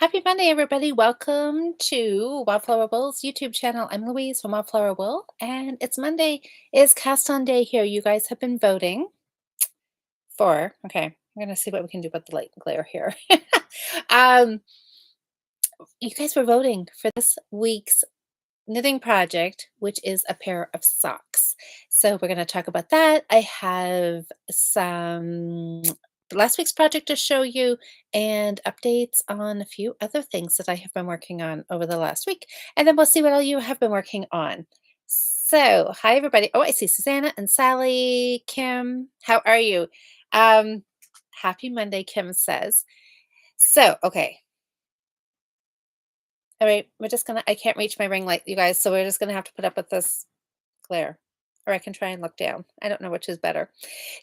Happy Monday, everybody. Welcome to Wildflower Wool's YouTube channel. I'm Louise from Wildflower Wool, and it's Monday. It's cast on day here. You guys have been voting okay, I'm going to see what we can do about the light glare here. um, you guys were voting for this week's knitting project, which is a pair of socks. So we're going to talk about that. I have some last week's project to show you and updates on a few other things that I have been working on over the last week. And then we'll see what all you have been working on. So, hi everybody. Oh, I see Susanna and Sally. Kim, how are you? Um, Happy Monday, Kim says. So, okay, all right, we're just gonna I can't reach my ring light, you guys, so we're just gonna have to put up with this glare. Or I can try and look down. I don't know which is better.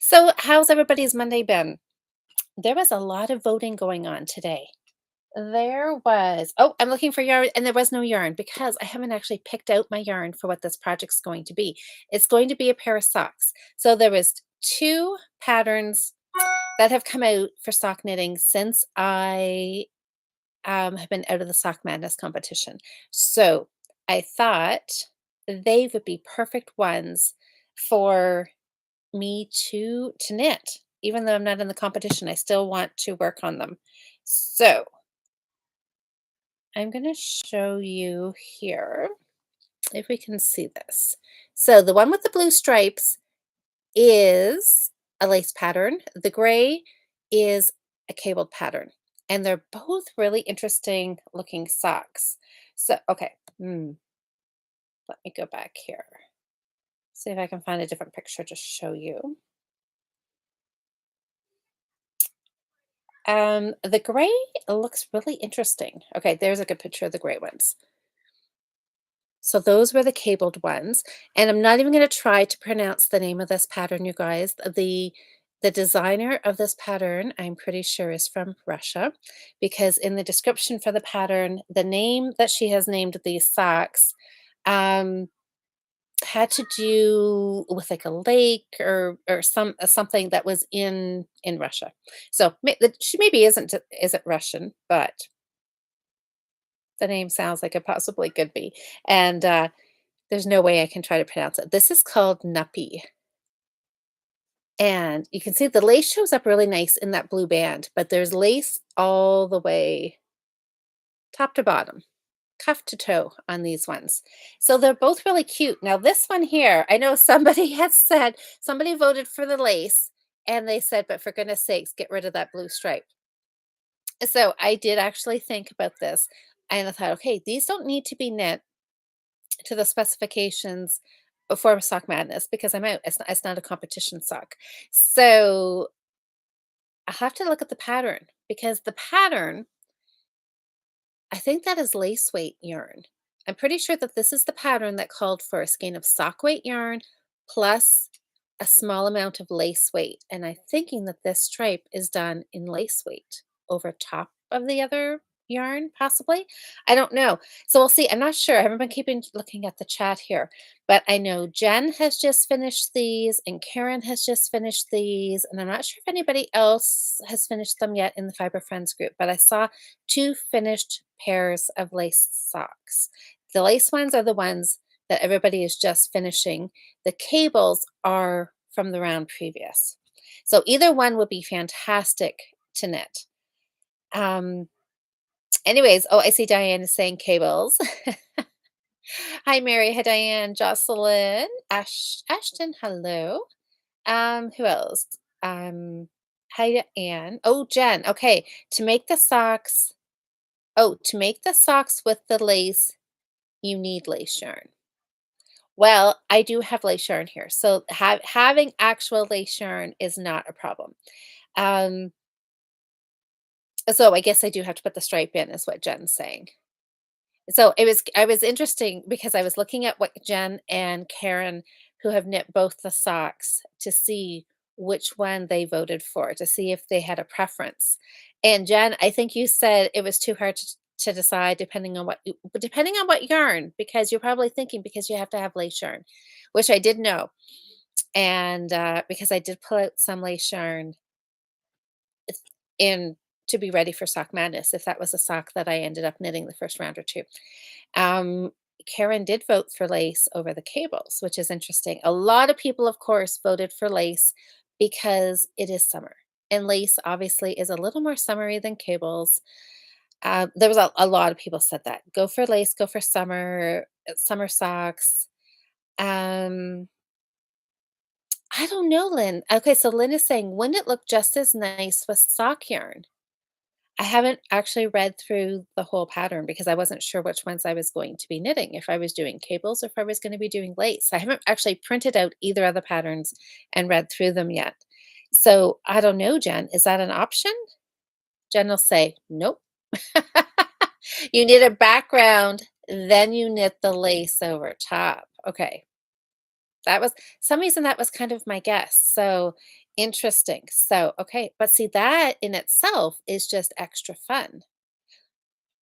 So, how's everybody's Monday been? There was a lot of voting going on today. There was, oh, I'm looking for yarn, and there was no yarn because I haven't actually picked out my yarn for what this project's going to be. It's going to be a pair of socks. So there was two patterns that have come out for sock knitting since I have been out of the Sock Madness competition. So I thought they would be perfect ones for me to knit. Even though I'm not in the competition, I still want to work on them. So I'm going to show you here if we can see this. So the one with the blue stripes is a lace pattern. The gray is a cabled pattern. And they're both really interesting looking socks. So, okay, let me go back here. See if I can find a different picture to show you. The gray looks really interesting. Okay, there's a good picture of the gray ones. So those were the cabled ones, and I'm not even going to try to pronounce the name of this pattern, you guys. The designer of this pattern, I'm pretty sure, is from Russia, because in the description for the pattern, the name that she has named these socks um, had to do with like a lake or something that was in Russia. So she maybe isn't Russian, but the name sounds like it possibly could be. And there's no way I can try to pronounce it. This is called Nuppy. And you can see the lace shows up really nice in that blue band, but there's lace all the way top to bottom, cuff to toe on these ones. So they're both really cute. Now, this one here, I know somebody has said, somebody voted for the lace and they said, but for goodness sakes, get rid of that blue stripe. So I did actually think about this and I thought, okay, these don't need to be knit to the specifications before Sock Madness because I'm out. It's not a competition sock. So I have to look at the pattern because the pattern, I think that is lace weight yarn. I'm pretty sure that this is the pattern that called for a skein of sock weight yarn plus a small amount of lace weight. And I'm thinking that this stripe is done in lace weight over top of the other yarn, possibly. I don't know. So we'll see. I'm not sure. I haven't been keeping looking at the chat here, but I know Jen has just finished these and Karen has just finished these. And I'm not sure if anybody else has finished them yet in the Fiber Friends group, but I saw two finished pairs of lace socks. The lace ones are the ones that everybody is just finishing. The cables are from the round previous. So either one would be fantastic to knit. Anyways, oh, I see Diane is saying cables. Hi, Mary. Hi, Diane. Jocelyn. Ashton, hello. Who else? Hi, Anne. Oh, Jen. Okay, to make the socks. Oh, to make the socks with the lace, you need lace yarn. Well, I do have lace yarn here, so having actual lace yarn is not a problem. Um, so I guess I do have to put the stripe in, is what Jen's saying. So I was interesting because I was looking at what Jen and Karen, who have knit both the socks, to see which one they voted for, to see if they had a preference. And Jen, I think you said it was too hard to decide depending on what yarn, because you're probably thinking because you have to have lace yarn, which I did know. And because I did pull out some lace yarn in to be ready for Sock Madness if that was a sock that I ended up knitting the first round or 2. Um, Karen did vote for lace over the cables, which is interesting. A lot of people, of course, voted for lace because it is summer, and lace obviously is a little more summery than cables. There was a lot of people said that. Go for lace, go for summer, summer socks. Um, I don't know, Lynn. Okay, so Lynn is saying, wouldn't it look just as nice with sock yarn? I haven't actually read through the whole pattern because I wasn't sure which ones I was going to be knitting, if I was doing cables or if I was going to be doing lace. I haven't actually printed out either of the patterns and read through them yet. So I don't know, Jen. Is that an option? Jen will say, nope. You knit a background, then you knit the lace over top. Okay. That was some reason that was kind of my guess. So interesting. So, okay. But see, that in itself is just extra fun.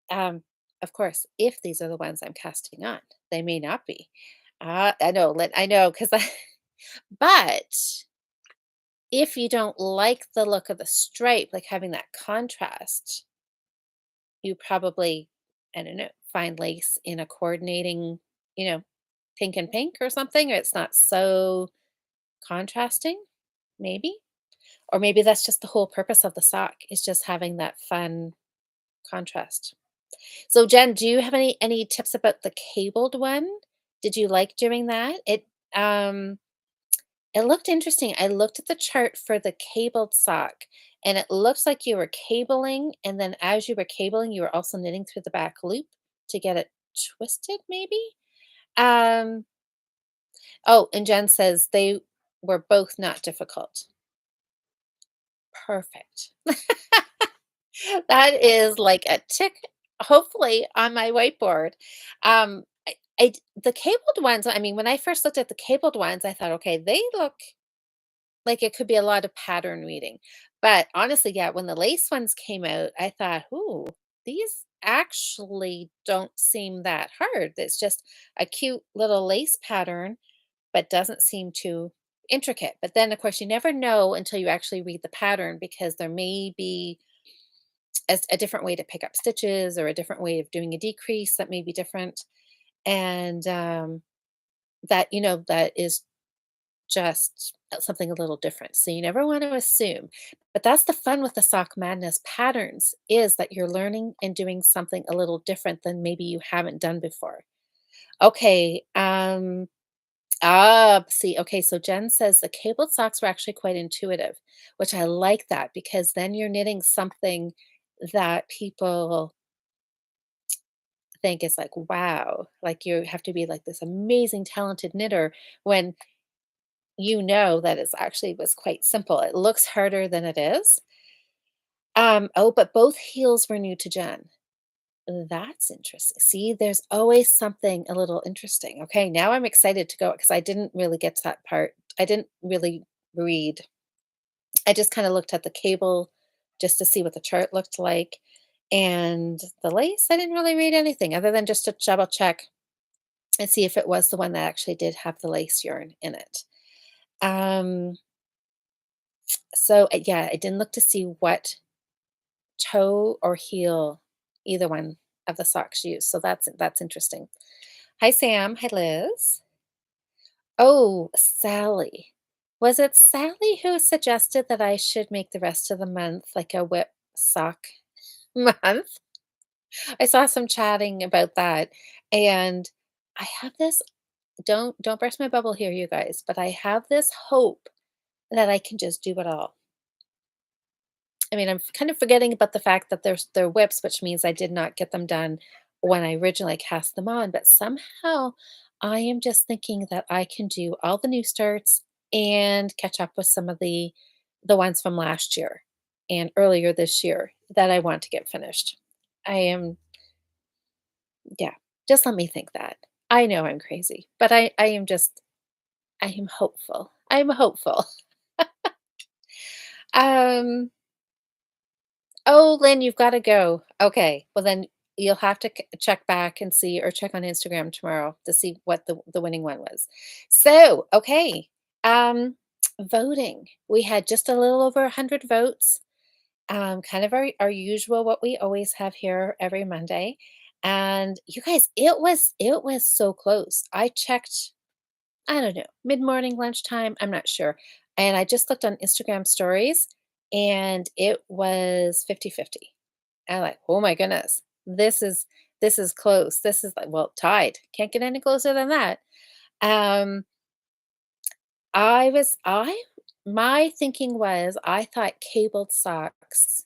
Um, of course, if these are the ones I'm casting on, they may not be. I know, I know, because but if you don't like the look of the stripe, like having that contrast, you probably, I don't know, find lace in a coordinating, you know, pink and pink or something, or it's not so contrasting, maybe. Or maybe that's just the whole purpose of the sock is just having that fun contrast. So Jen, do you have any tips about the cabled one? Did you like doing that? Um it looked interesting. I looked at the chart for the cabled sock and it looks like you were cabling and then as you were cabling you were also knitting through the back loop to get it twisted maybe. Um oh, and Jen says they were both not difficult. Perfect. That is like a tick, hopefully, on my whiteboard. The cabled ones, I mean, when I first looked at the cabled ones, I thought, okay, they look like it could be a lot of pattern reading. But honestly, yeah, when the lace ones came out, I thought, ooh, these actually don't seem that hard. It's just a cute little lace pattern, but doesn't seem too intricate. But then, of course, you never know until you actually read the pattern because there may be as a different way to pick up stitches or a different way of doing a decrease that may be different and that that is just something a little different, so you never want to assume, but that's the fun with the Sock Madness patterns is that you're learning and doing something a little different than maybe you haven't done before. Okay. See, okay, so Jen says the cabled socks were actually quite intuitive, which I like that because then you're knitting something that people think is like, wow, like you have to be like this amazing talented knitter when you know that it's actually was quite simple. It looks harder than it is. Oh, but both heels were new to Jen. That's interesting. See, there's always something a little interesting. Okay, now I'm excited to go because I didn't really get to that part. I didn't really read. I just kind of looked at the cable just to see what the chart looked like. And the lace, I didn't really read anything other than just to double check and see if it was the one that actually did have the lace yarn in it. Um, yeah, I didn't look to see what toe or heel either one of the socks used. So that's interesting. Hi Sam. Hi Liz. Oh, Sally. Was it Sally who suggested that I should make the rest of the month like a whip sock month? I saw some chatting about that and I have this don't burst my bubble here, you guys, but I have this hope that I can just do it all. I mean, I'm kind of forgetting about the fact that they're whips, which means I did not get them done when I originally cast them on, but somehow I am just thinking that I can do all the new starts and catch up with some of the ones from last year and earlier this year that I want to get finished. I am yeah, just let me think that. I know I'm crazy, but I am just I am hopeful. I'm hopeful. Um, oh, Lynn, you've gotta go. Okay, well, then you'll have to check back and see or check on Instagram tomorrow to see what the winning one was. So, okay, um, voting. We had just a little over 100 votes, kind of our usual, what we always have here every Monday. And you guys, it was so close. I checked, I don't know, mid-morning, lunchtime, I'm not sure. And I just looked on Instagram stories and it was 50-50. I'm like, "Oh my goodness. This is close. This is like, well, tied. Can't get any closer than that." Um, I was I my thinking was I thought cabled socks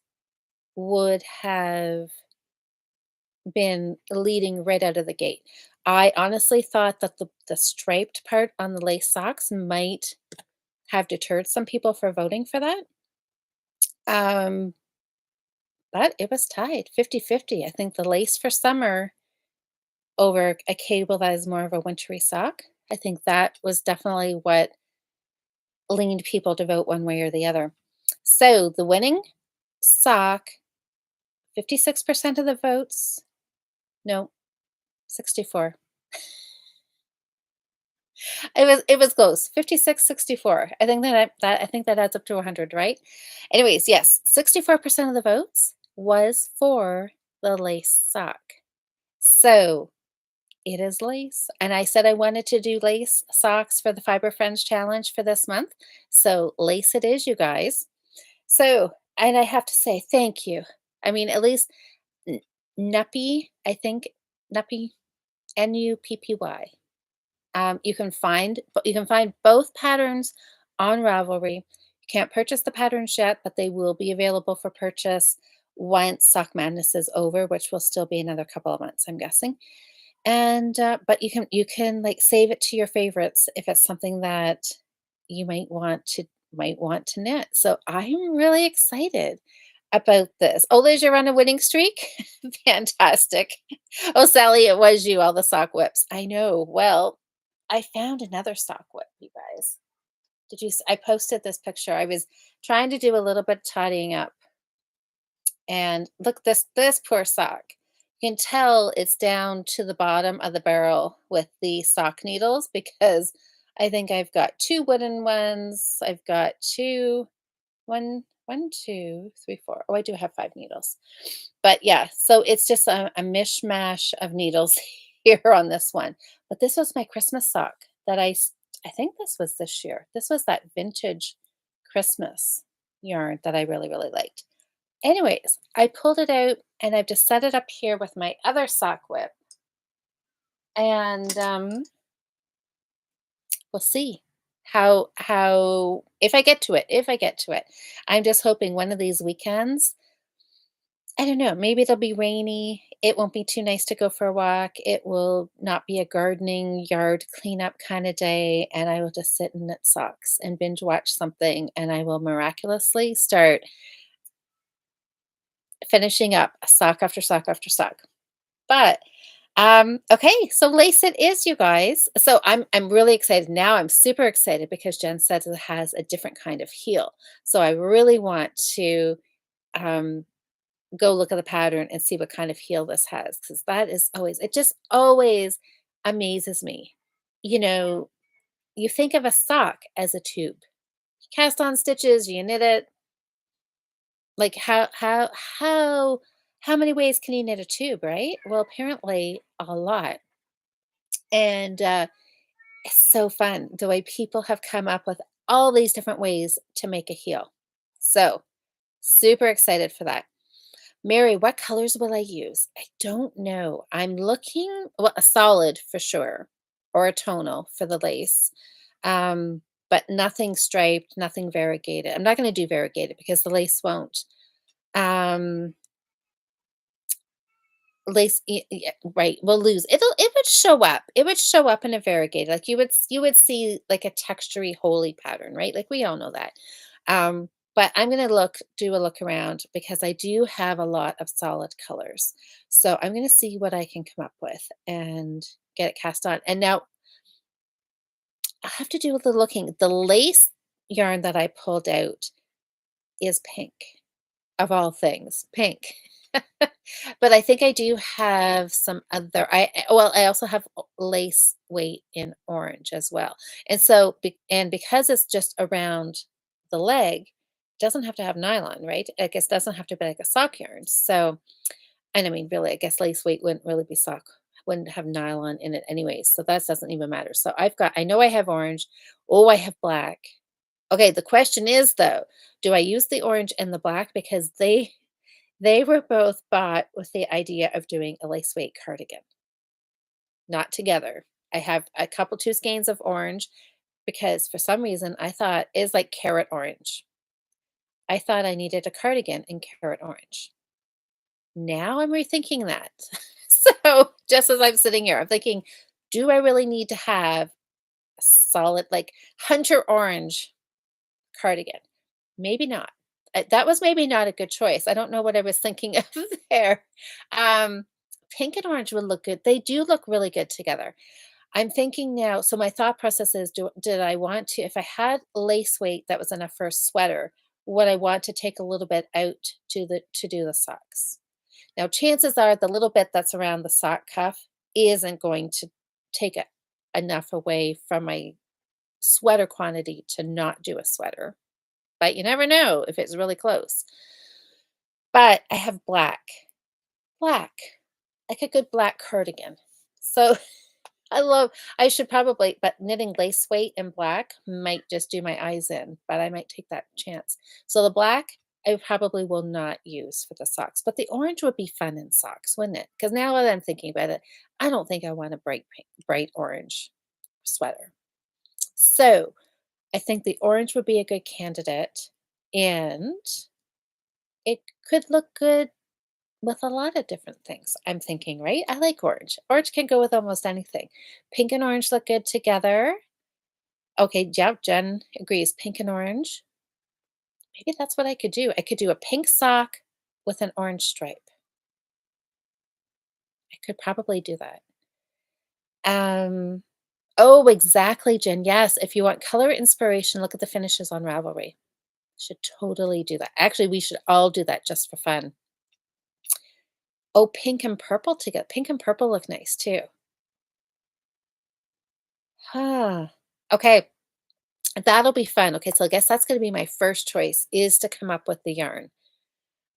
would have been leading right out of the gate. I honestly thought that the striped part on the lace socks might have deterred some people for voting for that. Um, but it was tied 50-50. I think the lace for summer over a cable that is more of a wintry sock. I think that was definitely what leaned people to vote one way or the other. So the winning sock, 56% of the votes, no, 64. It was close. 56-64. I think that adds up to 100, right? Anyways, yes, 64% of the votes was for the lace sock. So it is lace. And I said I wanted to do lace socks for the Fiber Friends challenge for this month. So lace it is, you guys. So, and I have to say thank you. I mean, at least N- Nuppy, I think Nuppy, Nuppy. You can find both patterns on Ravelry. You can't purchase the patterns yet, but they will be available for purchase once Sock Madness is over, which will still be another couple of months, I'm guessing. And but you can like save it to your favorites if it's something that you might want to knit. So I'm really excited about this. Oh, Liz, you're on a winning streak. Fantastic. Oh, Sally, it was you, all the sock whips. I know. Well, I found another sock whip, you guys. I posted this picture. I was trying to do a little bit of tidying up and look, this poor sock. You can tell it's down to the bottom of the barrel with the sock needles because I think I've got two wooden ones. I've got one, two, three, four. Oh, I do have five needles. But yeah, so it's just a mishmash of needles here on this one. But this was my Christmas sock that I think this was this year. This was that vintage Christmas yarn that I really, really liked. Anyways, I pulled it out and I've just set it up here with my other sock whip. And we'll see how if I get to it, if I get to it. I'm just hoping one of these weekends, I don't know, maybe it'll be rainy. It won't be too nice to go for a walk. It will not be a gardening yard cleanup kind of day. And I will just sit and knit socks and binge watch something. And I will miraculously start finishing up sock after sock after sock. But okay, so lace it is, you guys. So I'm really excited now. I'm super excited because Jen said it has a different kind of heel. So I really want to um go look at the pattern and see what kind of heel this has because that is always, it just always amazes me. You know, you think of a sock as a tube. Cast on stitches, you knit it. Like how many ways can you knit a tube, right? Well, apparently a lot. And it's so fun the way people have come up with all these different ways to make a heel. So super excited for that. Mary, what colors will I use? I don't know. I'm looking, well, a solid for sure, or a tonal for the lace. Um, but nothing striped, nothing variegated. I'm not going to do variegated because the lace won't. Um, right, we'll lose. It would show up. It would show up in a variegated. Like you would see like a textury holy pattern, right? Like we all know that. But I'm gonna do a look around because I do have a lot of solid colors. So I'm gonna see what I can come up with and get it cast on. And now I have to do a little looking. The lace yarn that I pulled out is pink, of all things, pink. But I think I do have some other well, I also have lace weight in orange as well. And so because it's just around the leg, doesn't have to have nylon, right? I guess doesn't have to be like a sock yarn. So, and I mean, really, I guess lace weight wouldn't really be sock, wouldn't have nylon in it anyways. So that doesn't even matter. So I know I have orange. Oh, I have black. Okay, the question is though, do I use the orange and the black because they were both bought with the idea of doing a lace weight cardigan, not together. I have a couple 2 skeins of orange because for some reason I thought is like carrot orange. I thought I needed a cardigan in carrot orange. Now I'm rethinking that. So just as I'm sitting here, I'm thinking, do I really need to have a solid like hunter orange cardigan? Maybe not. That was maybe not a good choice. I don't know what I was thinking of there. Um, Pink and orange would look good. They do look really good together. I'm thinking now, so my thought process is, did I want to, if I had lace weight that was enough for a sweater, would I want to take a little bit out to do the socks? Now, chances are the little bit that's around the sock cuff isn't going to take enough away from my sweater quantity to not do a sweater, but you never know if it's really close. But I have black, black, like a good black cardigan. So I should probably, but knitting lace weight in black might just do my eyes in, but I might take that chance. So the black, I probably will not use for the socks, but the orange would be fun in socks, wouldn't it? Because now that I'm thinking about it, I don't think I want a bright orange sweater. So I think the orange would be a good candidate, and it could look good with a lot of different things, I'm thinking, right? I like orange. Orange can go with almost anything. Pink and orange look good together. Okay, yep, Jen agrees. Pink and orange. Maybe that's what I could do. I could do a pink sock with an orange stripe. I could probably do that. Um, oh, exactly, Jen. Yes, if you want color inspiration, look at the finishes on Ravelry. Should totally do that. Actually, we should all do that just for fun. Oh, pink and purple together. Pink and purple look nice too. Huh. Okay, that'll be fun. Okay, so I guess that's gonna be my first choice is to come up with the yarn.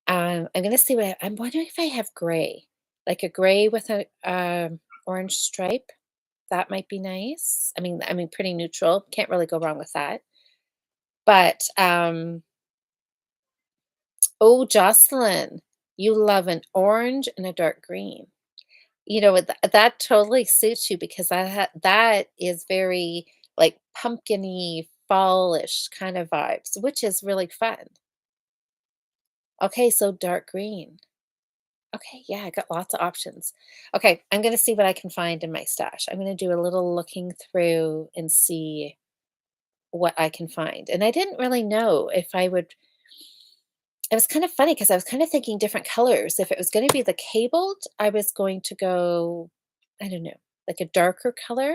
I'm gonna see what I'm wondering if I have gray, like a gray with a orange stripe. That might be nice. I mean, pretty neutral. Can't really go wrong with that. But oh, Jocelyn, you love an orange and a dark green. You know what? That totally suits you because that is very like pumpkiny, fallish kind of vibes, which is really fun. Okay, so dark green. Okay, yeah, I got lots of options. Okay, I'm gonna see what I can find in my stash. I'm gonna do a little looking through and see what I can find. And I didn't really know if I would. It was kind of funny because I was kind of thinking different colors. If it was going to be the cabled, I was going to go, I don't know, like a darker color.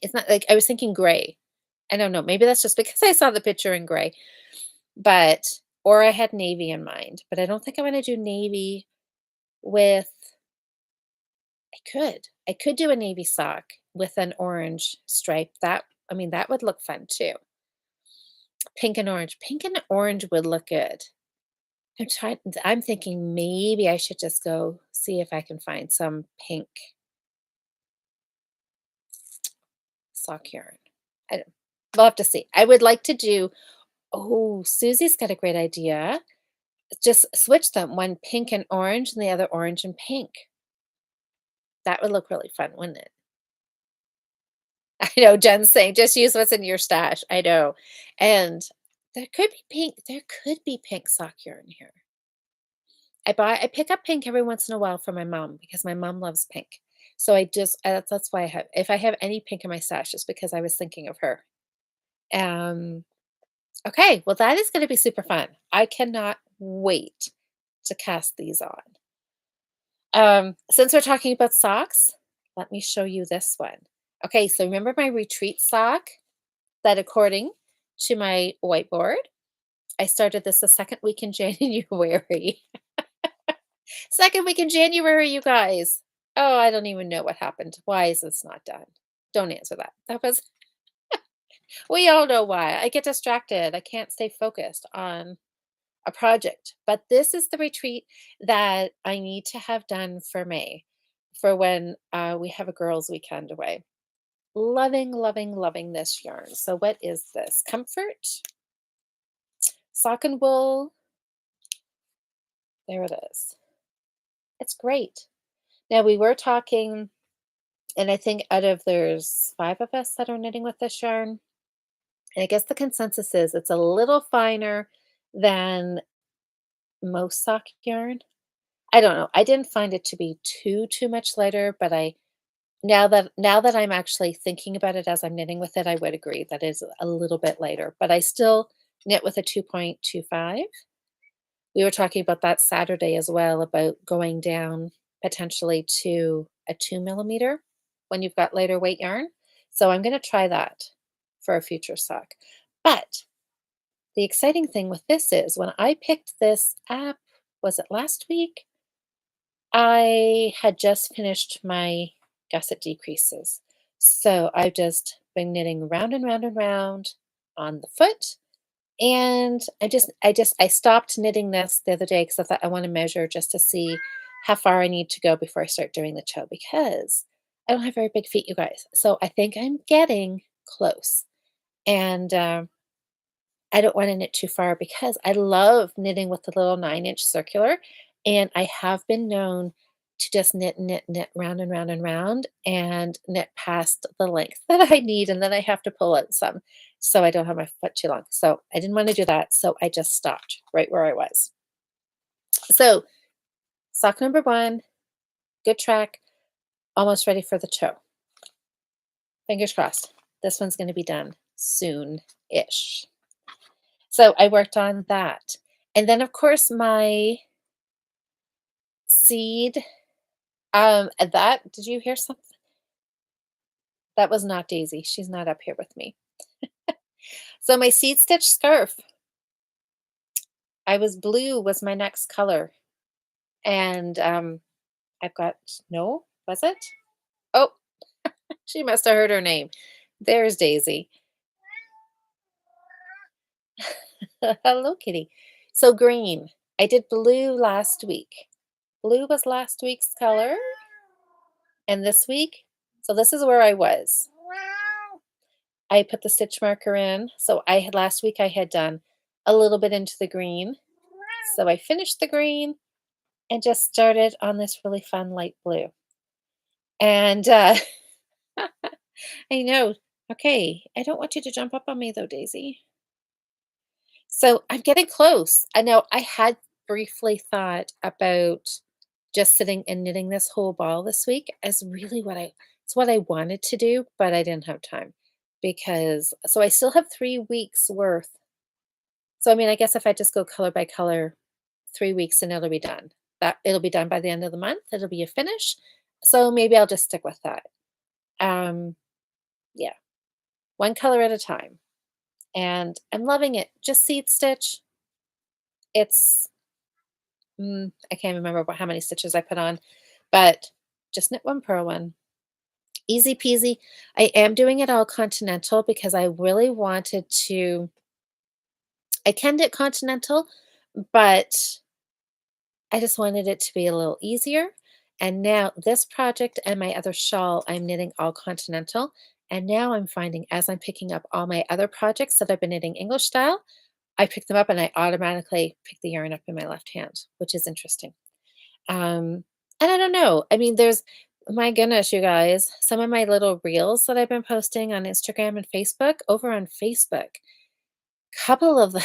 It's not like I was thinking gray. I don't know. Maybe that's just because I saw the picture in gray, but or I had navy in mind. But I don't think I'm going to do navy with. I could do a navy sock with an orange stripe. That would look fun too. Pink and orange. Pink and orange would look good. I'm thinking maybe I should just go see if I can find some pink sock yarn. I don't We'll have to see. I would like to do oh, Susie's got a great idea. Just switch them, one pink and orange and the other orange and pink. That would look really fun, wouldn't it? I know Jen's saying just use what's in your stash. I know. And there could be pink sock yarn here. I pick up pink every once in a while for my mom because my mom loves pink. So that's why I have if I have any pink in my stash, it's because I was thinking of her. Um, okay, well that is going to be super fun. I cannot wait to cast these on. Since we're talking about socks, let me show you this one. Okay, so remember my retreat sock that according to my whiteboard, I started this the second week in January. Second week in January, you guys. Oh, I don't even know what happened. Why is this not done? Don't answer that. That was We all know why. I get distracted. I can't stay focused on a project. But this is the retreat that I need to have done for May, for when we have a girls' weekend away. Loving, loving, loving this yarn. So, what is this? Comfort, sock and wool. There it is. It's great. Now, we were talking, and I think out of there's 5 of us that are knitting with this yarn. And I guess the consensus is it's a little finer than most sock yarn. I don't know. I didn't find it to be too much lighter, but I now that I'm actually thinking about it as I'm knitting with it, I would agree that is a little bit lighter, but I still knit with a 2.25. We were talking about that Saturday as well, about going down potentially to a 2 millimeter when you've got lighter weight yarn. So I'm going to try that for a future sock. But the exciting thing with this is when I picked this up, was it last week? I had just finished my gusset decreases. So I've just been knitting round and round and round on the foot. And I stopped knitting this the other day because I thought I want to measure just to see how far I need to go before I start doing the toe because I don't have very big feet, you guys. So I think I'm getting close. And I don't want to knit too far because I love knitting with the little 9-inch circular. And I have been known to just knit, knit, knit round and round and round and knit past the length that I need. And then I have to pull out some so I don't have my foot too long. So I didn't want to do that. So I just stopped right where I was. So sock number 1, good track, almost ready for the toe. Fingers crossed. This one's going to be done soon-ish. So I worked on that. And then, of course, my seed, that did you hear something? That was not Daisy. She's not up here with me. So my seed stitch scarf, I was blue was my next color. And I've got, no, was it? Oh, she must have heard her name. There's Daisy. Hello, kitty. So green. I did blue last week. Blue was last week's color. And this week, so this is where I was. I put the stitch marker in. So I had last week I had done a little bit into the green. So I finished the green and just started on this really fun light blue. And I know. Okay, I don't want you to jump up on me though, Daisy. So I'm getting close. I know I had briefly thought about just sitting and knitting this whole ball this week as really it's what I wanted to do, but I didn't have time because so I still have 3 weeks worth. So I mean, I guess if I just go color by color, 3 weeks and it'll be done. That it'll be done by the end of the month. It'll be a finish. So maybe I'll just stick with that. Um, yeah, one color at a time. And I'm loving it. Just seed stitch. It's I can't remember how many stitches I put on, but just knit one, purl one. Easy peasy. I am doing it all continental because I really wanted to. I can knit continental, but I just wanted it to be a little easier. And now this project and my other shawl, I'm knitting all continental. And now I'm finding as I'm picking up all my other projects that I've been knitting English style, I pick them up and I automatically pick the yarn up in my left hand, which is interesting. And I don't know. I mean, there's my goodness, you guys, some of my little reels that I've been posting on Instagram and Facebook, over on Facebook, couple of them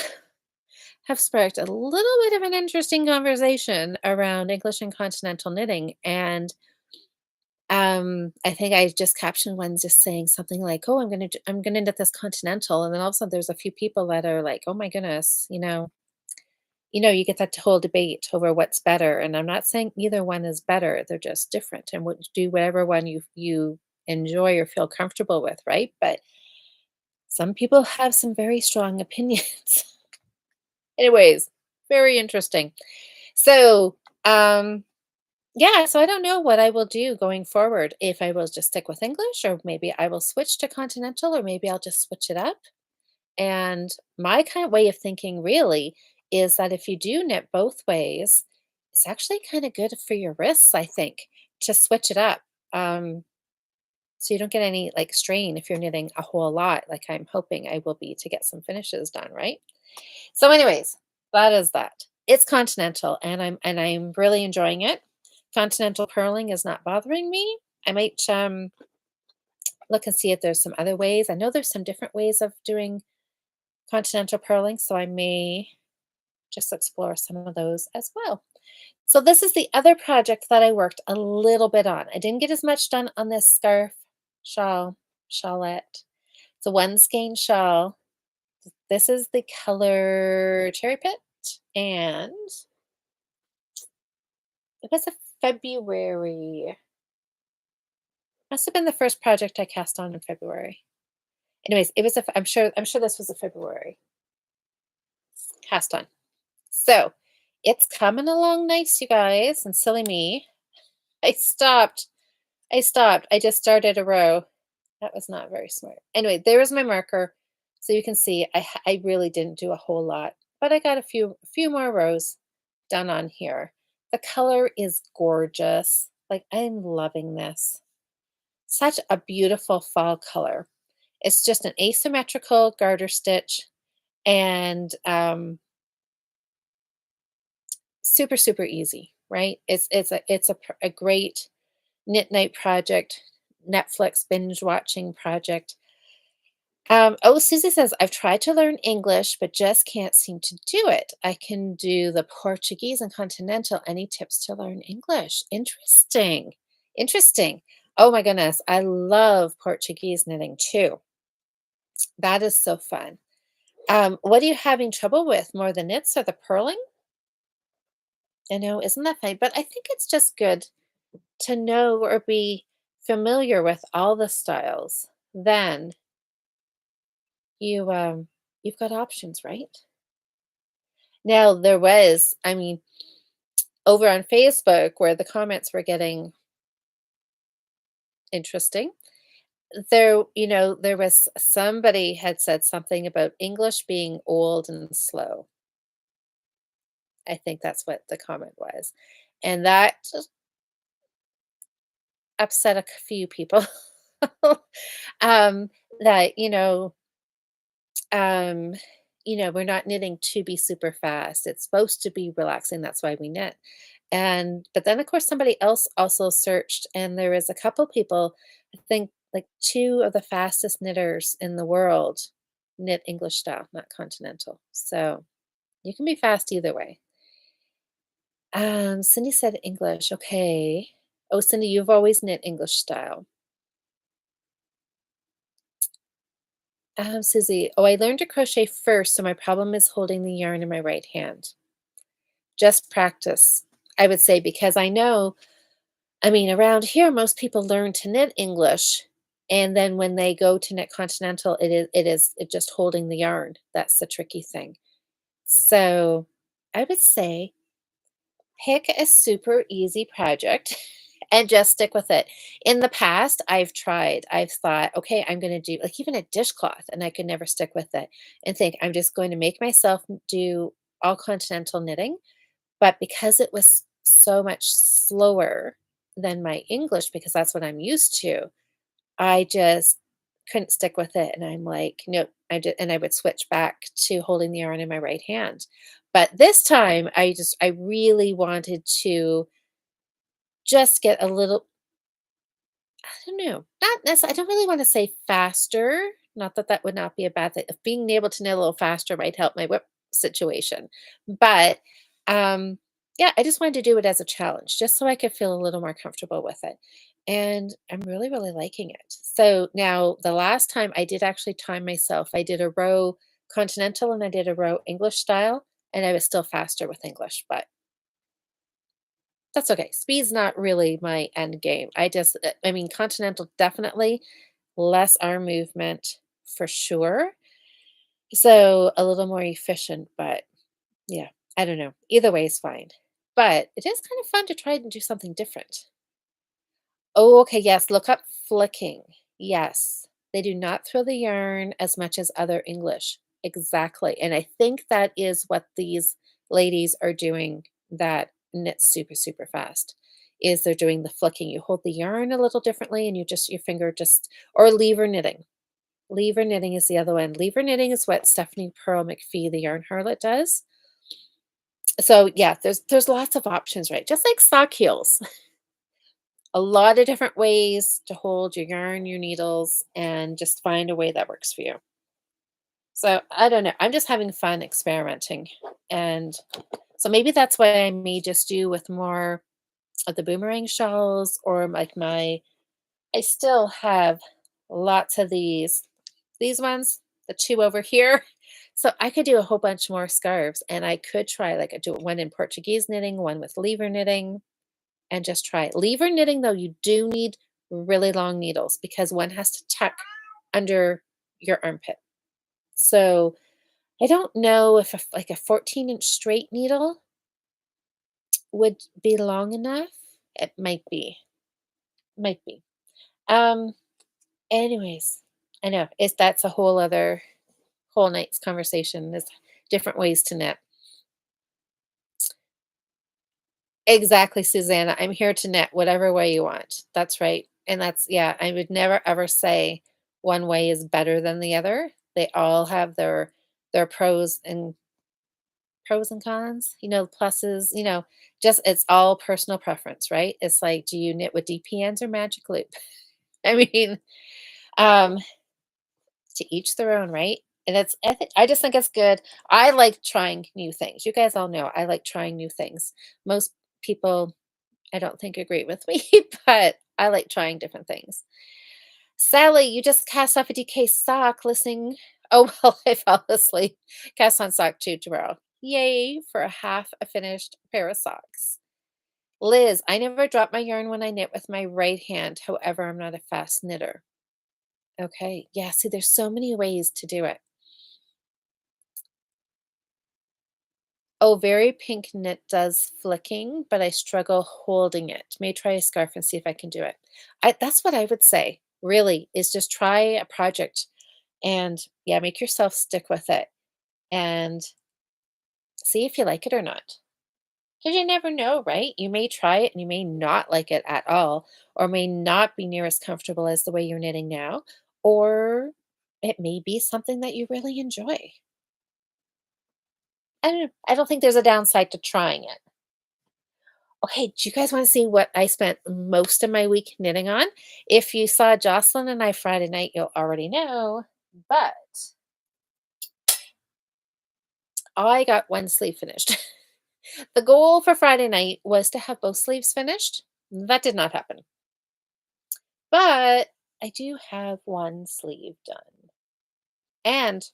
have sparked a little bit of an interesting conversation around English and continental knitting. And I think I just captioned one just saying something like, "Oh, I'm gonna knit this continental," and then all of a sudden there's a few people that are like, "Oh my goodness, you get that whole debate over what's better." And I'm not saying either one is better; they're just different, and do whatever one you enjoy or feel comfortable with, right? But some people have some very strong opinions. Anyways, very interesting. So, Yeah, so I don't know what I will do going forward, if I will just stick with English, or maybe I will switch to continental, or maybe I'll just switch it up. And my kind of way of thinking really is that if you do knit both ways, it's actually kind of good for your wrists, I think, to switch it up. Um, so you don't get any like strain if you're knitting a whole lot, like I'm hoping I will be to get some finishes done, right? So, anyways, that is that. It's continental, and I'm really enjoying it. Continental purling is not bothering me. I might look and see if there's some other ways. I know there's some different ways of doing continental purling, so I may just explore some of those as well. So this is the other project that I worked a little bit on. I didn't get as much done on this scarf, shawl, shawlette. It's a one skein shawl. This is the color Cherry Pit, and it was a February. Must have been the first project I cast on in February. Anyways, it was I'm sure this was a February cast on. So it's coming along nice, you guys, and silly me. I stopped. I stopped. I just started a row. That was not very smart. Anyway, there is my marker. So you can see I really didn't do a whole lot, but I got a few more rows done on here. The color is gorgeous. Like I'm loving this. Such a beautiful fall color. It's just an asymmetrical garter stitch, and super super easy, right? It's a great knit night project, Netflix binge watching project. Oh, Susie says, I've tried to learn English, but just can't seem to do it. I can do the Portuguese and continental. Any tips to learn English? Interesting. Interesting. Oh my goodness. I love Portuguese knitting too. That is so fun. What are you having trouble with? More the knits or the purling? I know, isn't that funny? But I think it's just good to know or be familiar with all the styles. Then you've got options, right? Now there was, I mean, over on Facebook where the comments were getting interesting, there was somebody had said something about English being old and slow. I think that's what the comment was. And that just upset a few people. um, that, um, we're not knitting to be super fast. It's supposed to be relaxing. That's why we knit. And but then of course somebody else also searched, and there is a couple people, I think like two of the fastest knitters in the world knit English style, not continental. So you can be fast either way. Cindy said English. Okay. Oh, Cindy, you've always knit English style. Susie, oh, I learned to crochet first, so my problem is holding the yarn in my right hand. Just practice, I would say, because I know, I mean, around here, most people learn to knit English, and then when they go to knit continental, it just holding the yarn. That's the tricky thing. So I would say pick a super easy project and just stick with it. In the past, I've thought, okay, I'm going to do like even a dishcloth, and I could never stick with it and think I'm just going to make myself do all continental knitting. But because it was so much slower than my English, because that's what I'm used to, I just couldn't stick with it, and I'm like, "Nope." And I would switch back to holding the yarn in my right hand. But this time, I really wanted to just get a little, I don't know, not necessarily, I don't really wanna say faster, not that that would not be a bad thing. If being able to knit a little faster might help my whip situation. But, um, yeah, I just wanted to do it as a challenge, just so I could feel a little more comfortable with it, and I'm really, really liking it. So, now the last time I did actually time myself. I did a row continental and I did a row English style, and I was still faster with English, but that's okay. Speed's not really my end game. I mean, continental definitely, less arm movement for sure. So a little more efficient, but yeah, I don't know. Either way is fine. but it is kind of fun to try and do something different. Oh, okay, yes, look up flicking. Yes. They do not throw the yarn as much as other English. Exactly, and I think that is what these ladies are doing that knit super, super fast, is they're doing the flicking. You hold the yarn a little differently and you just your finger just or lever knitting. Lever knitting is the other one. Lever knitting is what Stephanie Pearl McPhee, the yarn harlot, does. So, yeah, there's lots of options, right? Just like sock heels. A lot of different ways to hold your yarn, your needles, and just find a way that works for you. So, I don't know. I'm just having fun experimenting. And so maybe that's what I may just do with more of the boomerang shawls or like I still have lots of these ones, the two over here. So I could do a whole bunch more scarves and I could try like I do one in Portuguese knitting, one with lever knitting, and just try it. Lever knitting though, you do need really long needles because one has to tuck under your armpit. So I don't know if like a 14-inch straight needle would be long enough. It might be. Um, anyways, I know it's that's a whole other whole night's conversation. There's different ways to knit. Exactly, Susanna. I'm here to knit whatever way you want. That's right. And that's yeah, I would never ever say one way is better than the other. They all have their pros and cons, pluses, just it's all personal preference, right? It's like, do you knit with DPNs or magic loop? I mean, um, to each their own, right? And I just think it's good. I like trying new things. You guys all know I like trying new things. Most people I don't think agree with me, but I like trying different things. Sally, you just cast off a DK sock listening. Oh, well, I fell asleep. Cast on sock too tomorrow. Yay for a half a finished pair of socks. Liz, I never drop my yarn when I knit with my right hand. However, I'm not a fast knitter. Okay. Yeah. See, there's so many ways to do it. Oh, Very Pink Knit does flicking, but I struggle holding it. May try a scarf and see if I can do it. That's what I would say, really, is just try a project and yeah, make yourself stick with it and see if you like it or not. Because you never know, right? You may try it and you may not like it at all, or may not be near as comfortable as the way you're knitting now, or it may be something that you really enjoy. I don't think there's a downside to trying it. Okay, do you guys wanna see what I spent most of my week knitting on? If you saw Jocelyn and I Friday night, you'll already know, but I got 1 sleeve finished. The goal for Friday night was to have both sleeves finished. That did not happen, but I do have 1 sleeve done, and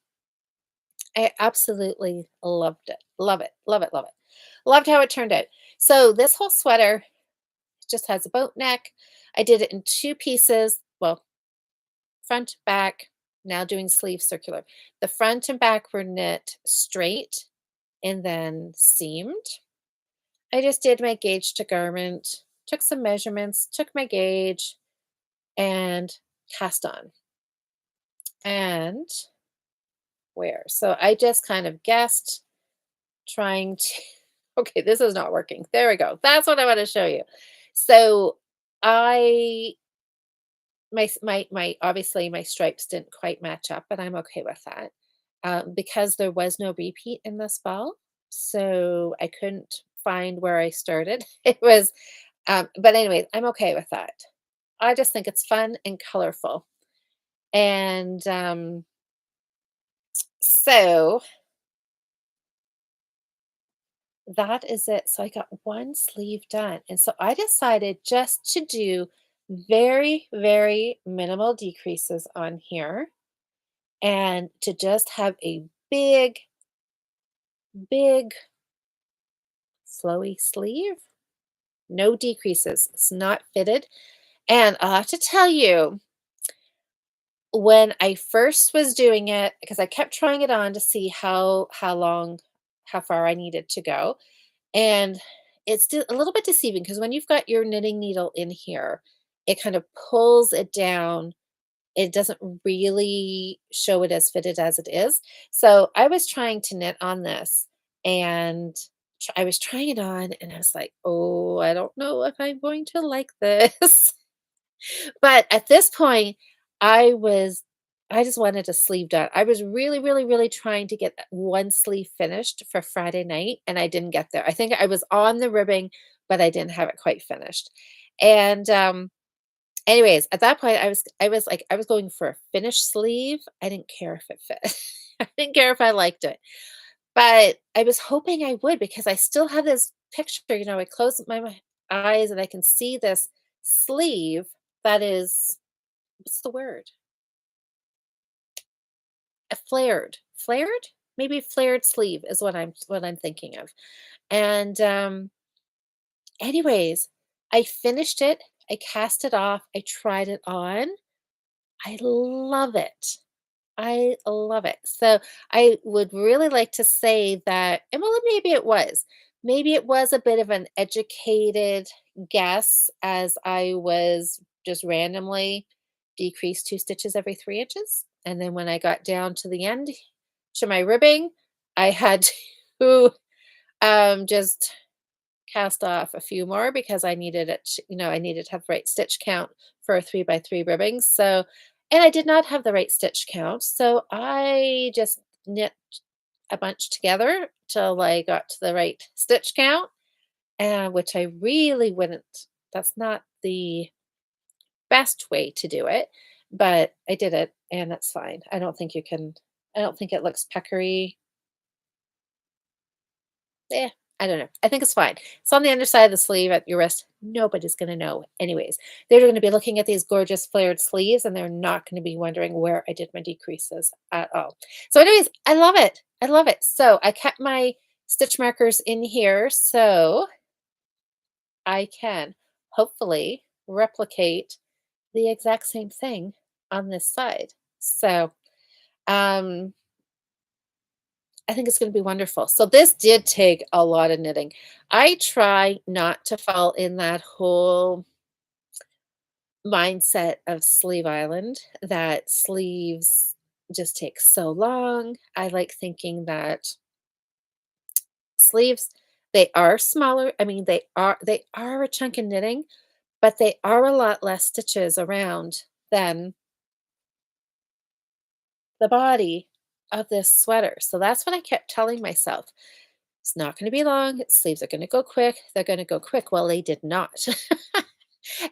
I absolutely loved it. Love it, love it, love it. Loved how it turned out. So this whole sweater just has a boat neck. I did it in 2 pieces, well, front, back, now doing sleeve circular. The front and back were knit straight and then seamed. I just did my gauge to garment, took some measurements, took my gauge, and cast on. And where? So I just kind of guessed, trying to. Okay, this is not working. There we go. That's what I want to show you. So I my obviously my stripes didn't quite match up, but I'm okay with that, because there was no repeat in this ball, so I couldn't find where I started. It was, but anyway, I'm okay with that. I just think it's fun and colorful, and so that is it. So I got one sleeve done, and so I decided just to do very, very minimal decreases on here and to just have a big, big flowy sleeve, no decreases. It's not fitted. And I'll have to tell you, when I first was doing it, because I kept trying it on to see how long, how far I needed to go. And it's a little bit deceiving because when you've got your knitting needle in here, it kind of pulls it down. It doesn't really show it as fitted as it is. So I was trying to knit on this and I was trying it on and I was like, oh, I don't know if I'm going to like this. But at this point, I was I just wanted a sleeve done. I was really, really, really trying to get that one sleeve finished for Friday night, and I didn't get there. I think I was on the ribbing, but I didn't have it quite finished. And anyways, at that point, I was like, I was going for a finished sleeve. I didn't care if it fit. I didn't care if I liked it. But I was hoping I would because I still have this picture, I close my eyes and I can see this sleeve that is what's the word? A flared. Flared? Maybe flared sleeve is what I'm thinking of. And anyways, I finished it. I cast it off. I tried it on. I love it. I love it. So I would really like to say that, and well, maybe it was. Maybe it was a bit of an educated guess as I was just randomly decreased 2 stitches every 3 inches. And then when I got down to the end to my ribbing, I had to just cast off a few more because I needed it, I needed to have the right stitch count for a 3 by 3 ribbing. So, and I did not have the right stitch count. So I just knit a bunch together till I got to the right stitch count, which I really wouldn't, that's not the best way to do it, but I did it and that's fine. I don't think it looks puckery. Eh, I don't know. I think it's fine. It's on the underside of the sleeve at your wrist. Nobody's going to know. Anyways, they're going to be looking at these gorgeous flared sleeves and they're not going to be wondering where I did my decreases at all. So, anyways, I love it. I love it. So, I kept my stitch markers in here so I can hopefully replicate the exact same thing on this side. So, um, I think it's gonna be wonderful. So this did take a lot of knitting. I try not to fall in that whole mindset of Sleeve Island, that sleeves just take so long. I like thinking that sleeves, they are smaller. I mean, they are a chunk of knitting, but they are a lot less stitches around than the body of this sweater. So that's what I kept telling myself. It's not going to be long. Sleeves are going to go quick. They're going to go quick. Well, they did not.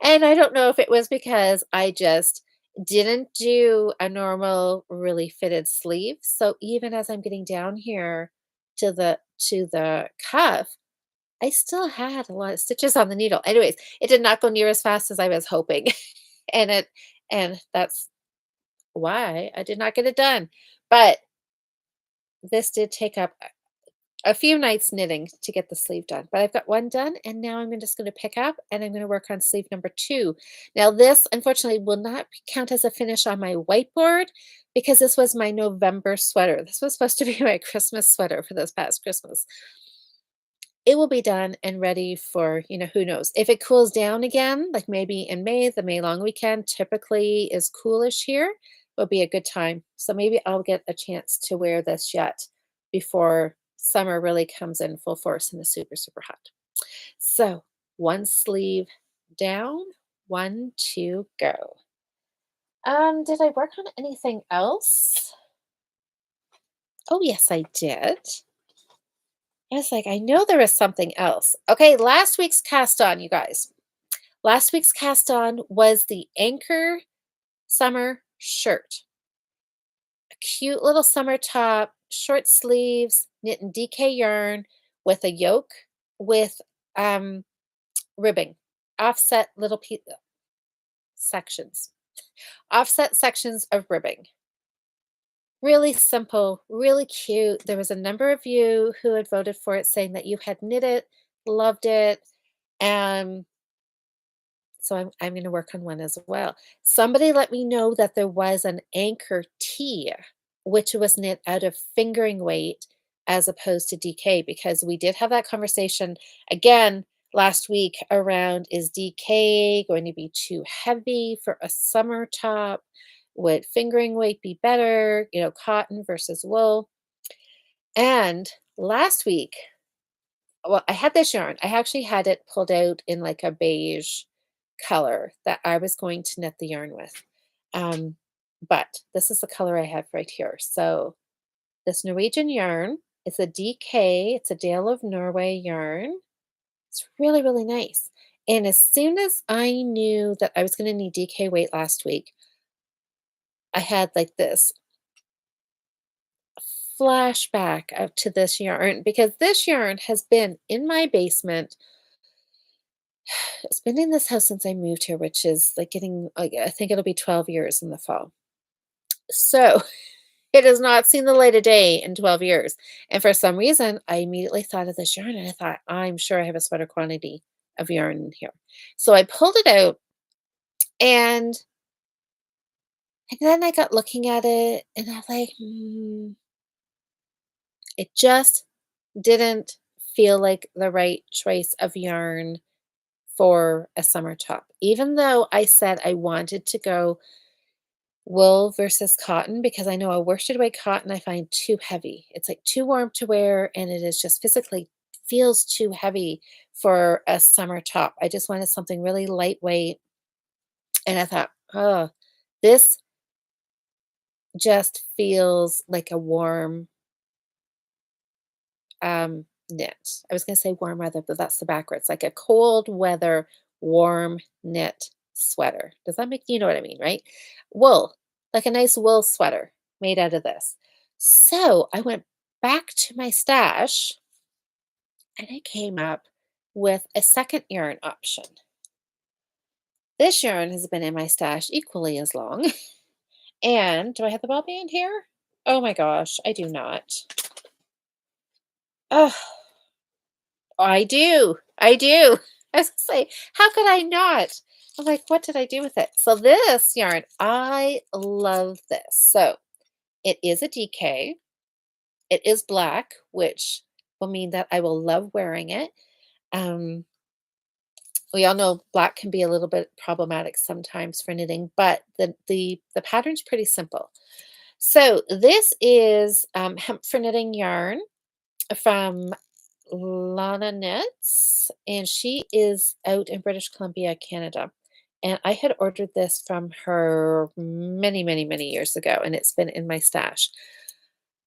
And I don't know if it was because I just didn't do a normal, really fitted sleeve. So even as I'm getting down here to the cuff, I still had a lot of stitches on the needle. Anyways, it did not go near as fast as I was hoping. and it and that's why I did not get it done. But this did take up a few nights knitting to get the sleeve done, but I've got one done and now I'm just going to pick up and I'm going to work on sleeve number 2. Now this unfortunately will not count as a finish on my whiteboard because this was my November sweater. This was supposed to be my Christmas sweater for this past Christmas. It will be done and ready for, who knows. If it cools down again, like maybe in May, the May long weekend typically is coolish here, will be a good time. So maybe I'll get a chance to wear this yet before summer really comes in full force and is super, super hot. So one sleeve down, one to go. Did I work on anything else? Oh, yes, I did. I was like, I know there is something else. Okay, last week's cast on, you guys. Last week's cast on was the Anchor summer shirt. A cute little summer top, short sleeves, knit in DK yarn with a yoke with ribbing, offset sections, offset sections of ribbing. Really simple, really cute. There was a number of you who had voted for it saying that you had knit it, loved it. And so I'm going to work on one as well. Somebody let me know that there was an Anchor tee, which was knit out of fingering weight as opposed to DK because we did have that conversation again last week around is DK going to be too heavy for a summer top? Would fingering weight be better? You know, cotton versus wool. And last week, well, I had this yarn. I actually had it pulled out in like a beige color that I was going to knit the yarn with. Um, but this is the color I have right here. So this Norwegian yarn, it's a DK, it's a Dale of Norway yarn. It's really, really nice. And as soon as I knew that I was going to need DK weight last week, I had like this flashback up to this yarn because this yarn has been in my basement. It's been in this house since I moved here, which is like getting, like, I think it'll be 12 years in the fall. So it has not seen the light of day in 12 years. And for some reason, I immediately thought of this yarn and I thought, I'm sure I have a sweater quantity of yarn in here. So I pulled it out and, and then I got looking at it and I was like, it just didn't feel like the right choice of yarn for a summer top. Even though I said I wanted to go wool versus cotton because I know a worsted weight cotton I find too heavy. It's like too warm to wear and it is just physically feels too heavy for a summer top. I just wanted something really lightweight. And I thought, oh, this just feels like a warm knit. I was going to say warm weather, but that's the backwards, like a cold weather, warm knit sweater. Does that make you know what I mean, right? Wool, like a nice wool sweater made out of this. So I went back to my stash and I came up with a second yarn option. This yarn has been in my stash equally as long. And do I have the ball band here? Oh my gosh, I do not. Oh, I do. I do. I was gonna say, how could I not? I'm like, what did I do with it? So this yarn, I love this. So it is a DK. It is black, which will mean that I will love wearing it. Um, we all know black can be a little bit problematic sometimes for knitting, but the pattern's pretty simple. So this is hemp for knitting yarn from Lana Knits, and she is out in British Columbia, Canada. And I had ordered this from her many, many, many years ago, and it's been in my stash.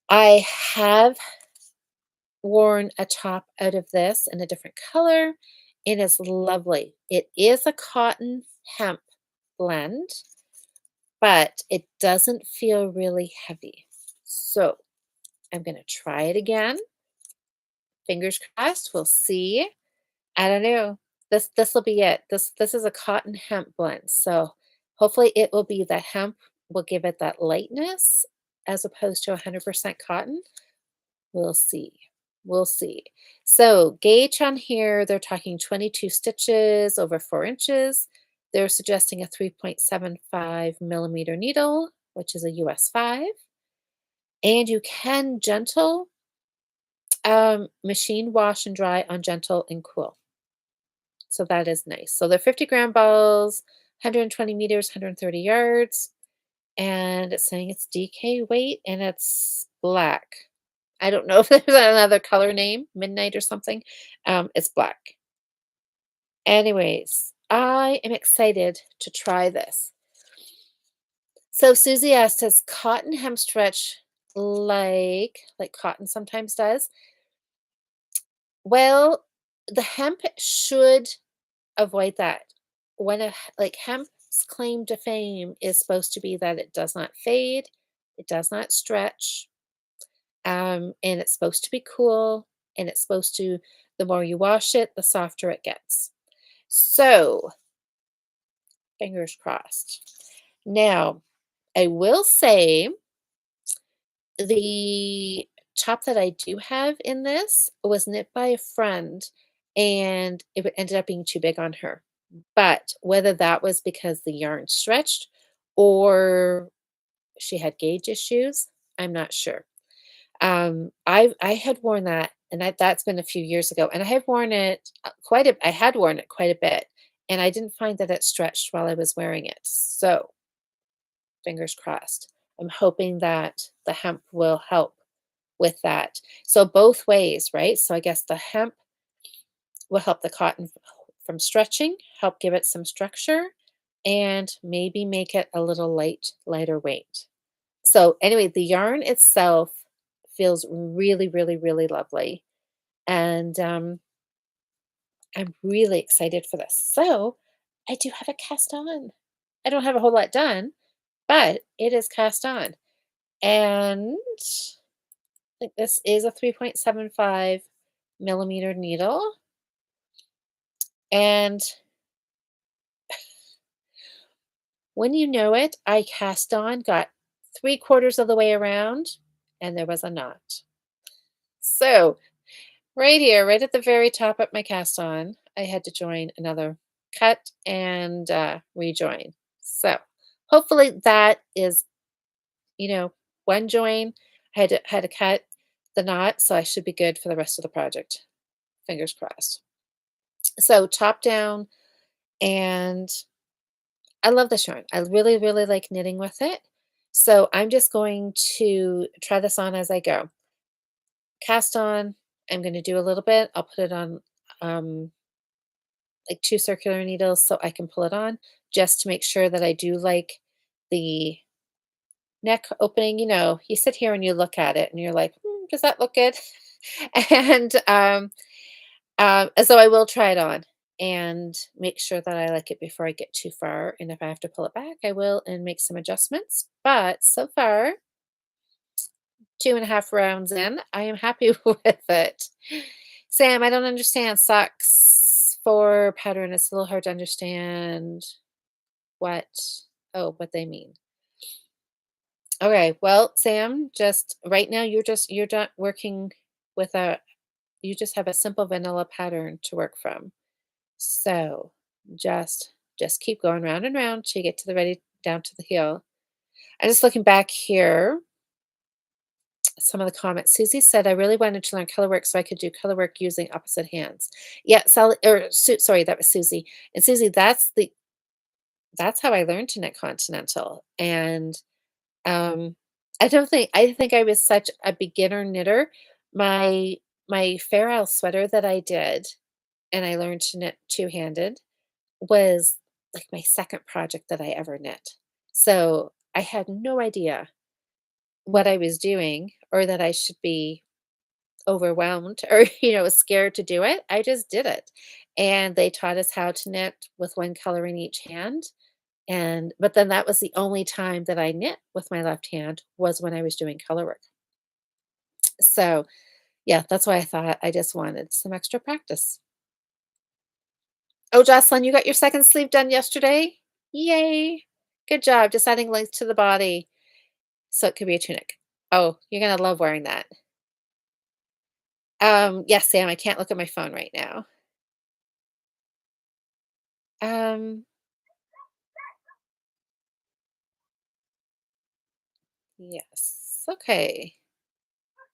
I have worn a top out of this in a different color. It is lovely. It is a cotton hemp blend, but it doesn't feel really heavy. So I'm going to try it again. Fingers crossed. We'll see. I don't know. This will be it. This is a cotton hemp blend. So hopefully it will be the hemp will give it that lightness as opposed to 100% cotton. We'll see. We'll see. So gauge on here, they're talking 22 stitches over 4 inches. They're suggesting a 3.75 millimeter needle, which is a US 5. And you can gentle machine wash and dry on gentle and cool. So that is nice. So they're 50-gram balls, 120 meters, 130 yards. And it's saying it's DK weight and it's black. I don't know if there's another color name, midnight or something. It's black. Anyways, I am excited to try this. So Susie asked, does cotton hem stretch like cotton sometimes does? Well, the hemp should avoid that. When like hemp's claim to fame is supposed to be that it does not fade, it does not stretch, and it's supposed to be cool, and it's supposed to, the more you wash it, the softer it gets. So, fingers crossed. Now, I will say the top that I do have in this was knit by a friend, and it ended up being too big on her. But whether that was because the yarn stretched or she had gauge issues, I'm not sure. I had worn that, and that's been a few years ago, and I have worn it I had worn it quite a bit, and I didn't find that it stretched while I was wearing it. So, fingers crossed. I'm hoping that the hemp will help with that. So both ways, right? So I guess the hemp will help the cotton from stretching, help give it some structure, and maybe make it a little lighter weight. So anyway, the yarn itself feels really, really, really lovely. And I'm really excited for this. So I do have it cast on. I don't have a whole lot done, but it is cast on. And I think this is a 3.75 millimeter needle. And when you know it, I cast on, got 3/4 of the way around, and there was a knot. So right here, right at the very top of my cast on, I had to join another cut and rejoin. So hopefully that is, one join. I had to cut the knot, so I should be good for the rest of the project. Fingers crossed. So top down, and I love this yarn. I really, really like knitting with it. So I'm just going to try this on as I go. Cast on, I'm going to do a little bit. I'll put it on um, like two circular needles so I can pull it on just to make sure that I do like the neck opening. You sit here and you look at it and you're like, does that look good? and so I will try it on and make sure that I like it before I get too far. And if I have to pull it back, I will and make some adjustments. But so far, 2.5 rounds in, I am happy with it. Sam, I don't understand socks for pattern. It's a little hard to understand what what they mean. Okay, well, Sam, just right now you're not working with a you just have a simple vanilla pattern to work from. So just keep going round and round till you get to the ready down to the heel. I'm just looking back here, some of the comments. Susie said, I really wanted to learn color work so I could do color work using opposite hands. Yeah, Sally or sorry, that was Susie. And Susie, that's how I learned to knit continental. And I think I was such a beginner knitter. My my Fair Isle sweater that I did and I learned to knit two-handed was like my second project that I ever knit. So I had no idea what I was doing or that I should be overwhelmed or, scared to do it. I just did it. And they taught us how to knit with one color in each hand. But then that was the only time that I knit with my left hand was when I was doing color work. So yeah, that's why I thought I just wanted some extra practice. Oh, Jocelyn, you got your second sleeve done yesterday? Yay. Good job. Just adding length to the body so it could be a tunic. Oh, you're gonna love wearing that. Yes, Sam, I can't look at my phone right now. Um, yes. Okay.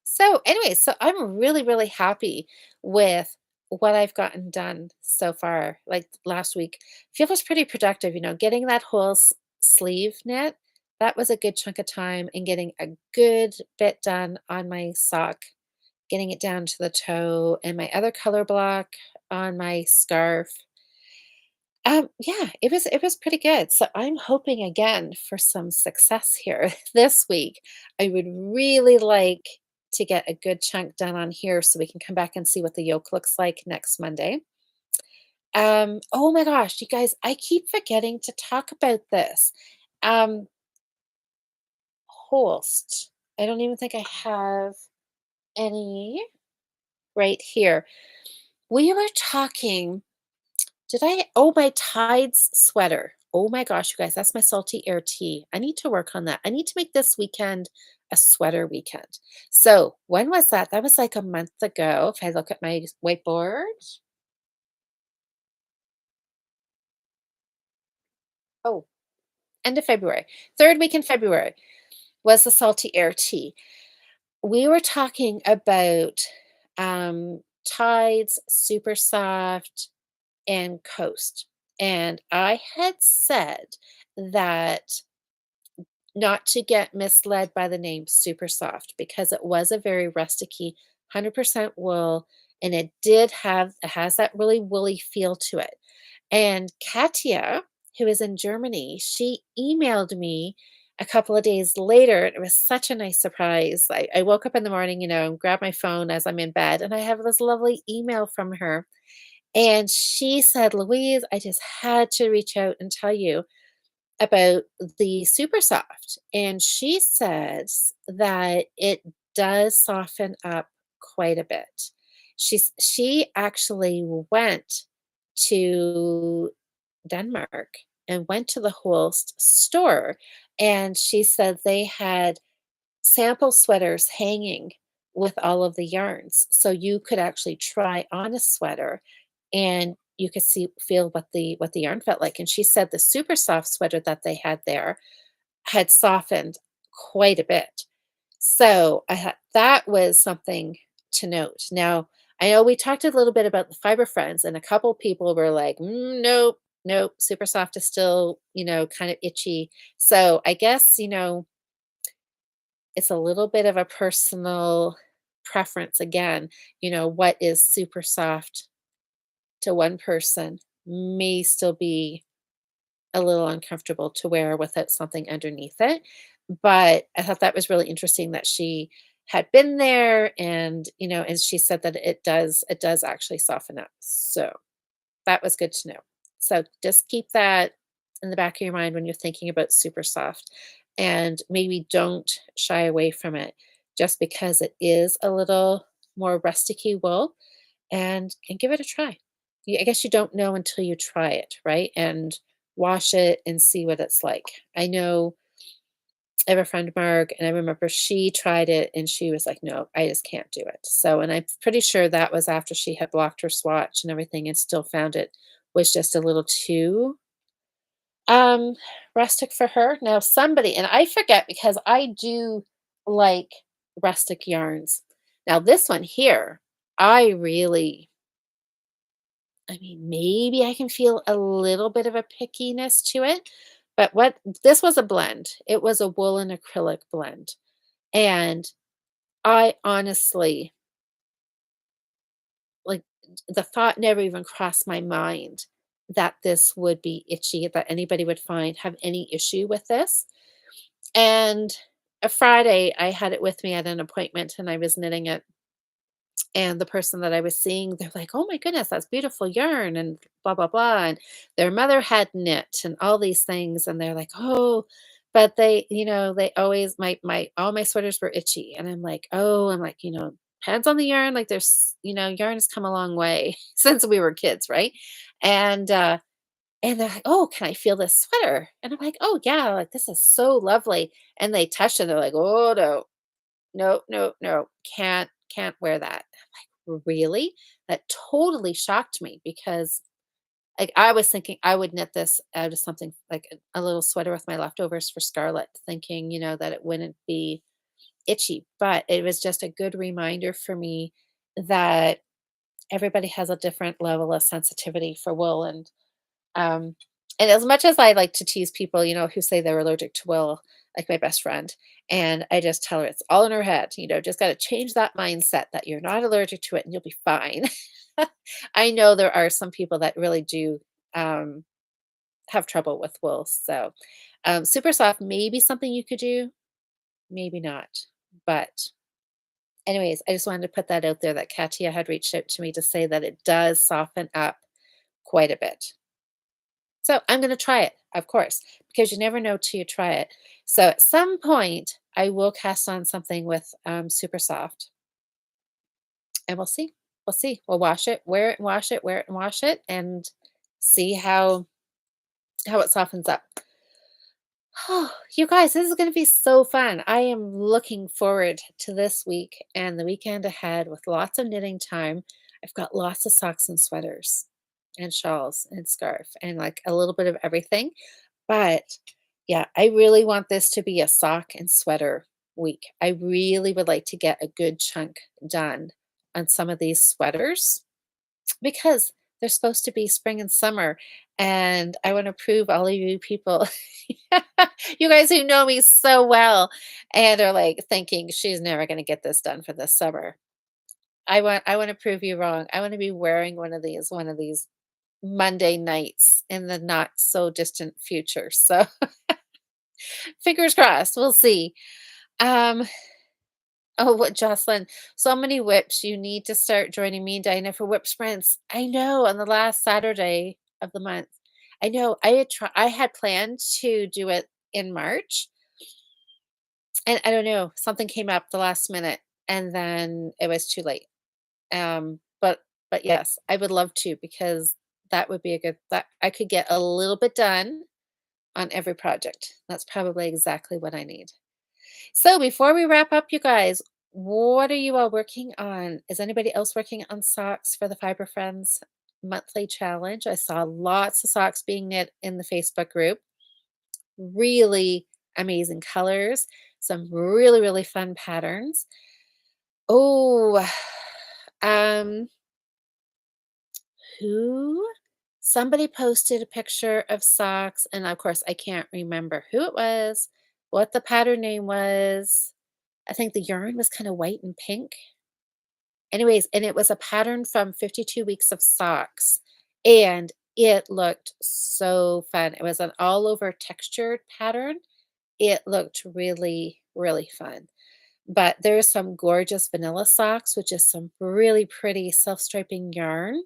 So anyway, so I'm really, really happy with what I've gotten done so far. Like last week, feels pretty productive, getting that whole sleeve knit. That was a good chunk of time and getting a good bit done on my sock, getting it down to the toe and my other color block on my scarf. Yeah, it was pretty good. So I'm hoping again for some success here this week. I would really like to get a good chunk done on here so we can come back and see what the yoke looks like next Monday. Oh my gosh, you guys, I keep forgetting to talk about this. Um, Holst. I don't even think I have any right here. We were talking. Did I oh, my Tides sweater. Oh my gosh, you guys, that's my salty air tee. I need to work on that. I need to make this weekend a sweater weekend. So, when was that? That was like a month ago. If I look at my whiteboard. Oh, end of February. 3rd week in February was the salty air tee. We were talking about, Tides, Super Soft, and Coast, and I had said that not to get misled by the name Super Soft because it was a very rusticy, 100% wool, and it has that really woolly feel to it. And Katia, who is in Germany, she emailed me a couple of days later. It was such a nice surprise. I woke up in the morning, and grabbed my phone as I'm in bed, and I have this lovely email from her. And she said, Louise, I just had to reach out and tell you about the Super Soft. And she says that it does soften up quite a bit. She actually went to Denmark and went to the Holst store, and she said they had sample sweaters hanging with all of the yarns, so you could actually try on a sweater, and you could feel what the yarn felt like, and she said the super soft sweater that they had there had softened quite a bit. So, I had that was something to note. Now, I know we talked a little bit about the Fiber Friends, and a couple people were like, nope, nope, super soft is still, kind of itchy." So, I guess, it's a little bit of a personal preference again. What is super soft to one person may still be a little uncomfortable to wear without something underneath it. But I thought that was really interesting that she had been there, and she said that it does actually soften up. So that was good to know. So just keep that in the back of your mind when you're thinking about super soft, and maybe don't shy away from it just because it is a little more rusticy wool, and give it a try. I guess you don't know until you try it, right? And wash it and see what it's like. I know I have a friend, Marg, and I remember she tried it and she was like, "No, I just can't do it." So, and I'm pretty sure that was after she had blocked her swatch and everything and still found it was just a little too um rustic for her. Now, somebody, and I forget because I do like rustic yarns. Now, this one here, I really I mean, maybe I can feel a little bit of a pickiness to it, but what this was a blend. It was a wool and acrylic blend. And I honestly, like, the thought never even crossed my mind that this would be itchy, that anybody would have any issue with this. And a Friday, I had it with me at an appointment and I was knitting it. And the person that I was seeing, they're like, "Oh my goodness, that's beautiful yarn," and blah, blah, blah. And their mother had knit and all these things. And they're like, "Oh," but they always, all my sweaters were itchy. And I'm like, "Oh," I'm like, depends on the yarn. Like yarn has come a long way since we were kids, right? And, and they're like, "Oh, can I feel this sweater?" And I'm like, "Oh yeah, like this is so lovely." And they touched it. They're like, "Oh no, no, no, no, can't wear that." I'm like, "Really?" That totally shocked me because, like, I was thinking I would knit this out of something like a little sweater with my leftovers for Scarlett, thinking, that it wouldn't be itchy, but it was just a good reminder for me that everybody has a different level of sensitivity for wool, um, and as much as I like to tease people, who say they're allergic to wool, like my best friend, and I just tell her it's all in her head, just got to change that mindset that you're not allergic to it and you'll be fine. I know there are some people that really do um, have trouble with wool. So, super soft, maybe something you could do, maybe not. But, anyways, I just wanted to put that out there that Katia had reached out to me to say that it does soften up quite a bit. So I'm going to try it, of course, because you never know till you try it. So at some point, I will cast on something with super soft, and we'll see. We'll see. We'll wash it, wear it, and wash it, wear it, and wash it, and see how it softens up. Oh, you guys, this is going to be so fun. I am looking forward to this week and the weekend ahead with lots of knitting time. I've got lots of socks and sweaters and shawls and scarf and like a little bit of everything. But yeah, I really want this to be a sock and sweater week. I really would like to get a good chunk done on some of these sweaters because they're supposed to be spring and summer. And I want to prove all of you people, you guys who know me so well, and are like thinking she's never going to get this done for this summer. I want to prove you wrong. I want to be wearing one of these Monday nights in the not so distant future. So fingers crossed. We'll see. Um, oh, what Jocelyn, so many whips. You need to start joining me and Dinah for whip sprints. I know on the last Saturday of the month. I know I had planned to do it in March, and I don't know, something came up the last minute and then it was too late. But yes, I would love to because that would be a good that I could get a little bit done on every project. That's probably exactly what I need. So before we wrap up, you guys, what are you all working on? Is anybody else working on socks for the Fiber Friends monthly challenge? I saw lots of socks being knit in the Facebook group. Really amazing colors, some really, really fun patterns. Oh, um, who? Somebody posted a picture of socks, and of course, I can't remember who it was, what the pattern name was. I think the yarn was kind of white and pink. Anyways, and it was a pattern from 52 Weeks of Socks, and it looked so fun. It was an all over textured pattern. It looked really, really fun. But there's some gorgeous vanilla socks, which is some really pretty self-striping yarn.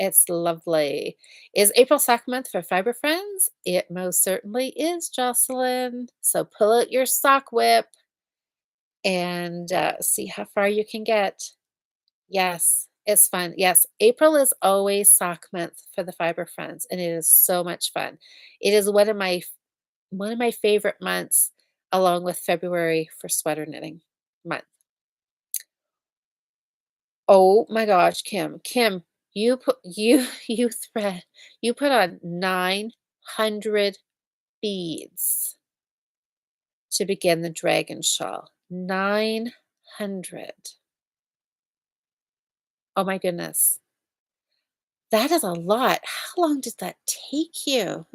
It's lovely. Is April Sock Month for Fiber Friends? It most certainly is, Jocelyn. So pull out your sock whip and see how far you can get. Yes, it's fun. Yes, April is always sock month for the Fiber Friends, and it is so much fun. It is one of my favorite months, along with February for sweater knitting month. Oh my gosh, Kim, you put on 900 beads to begin the dragon shawl. 900. Oh my goodness. That is a lot. How long did that take you?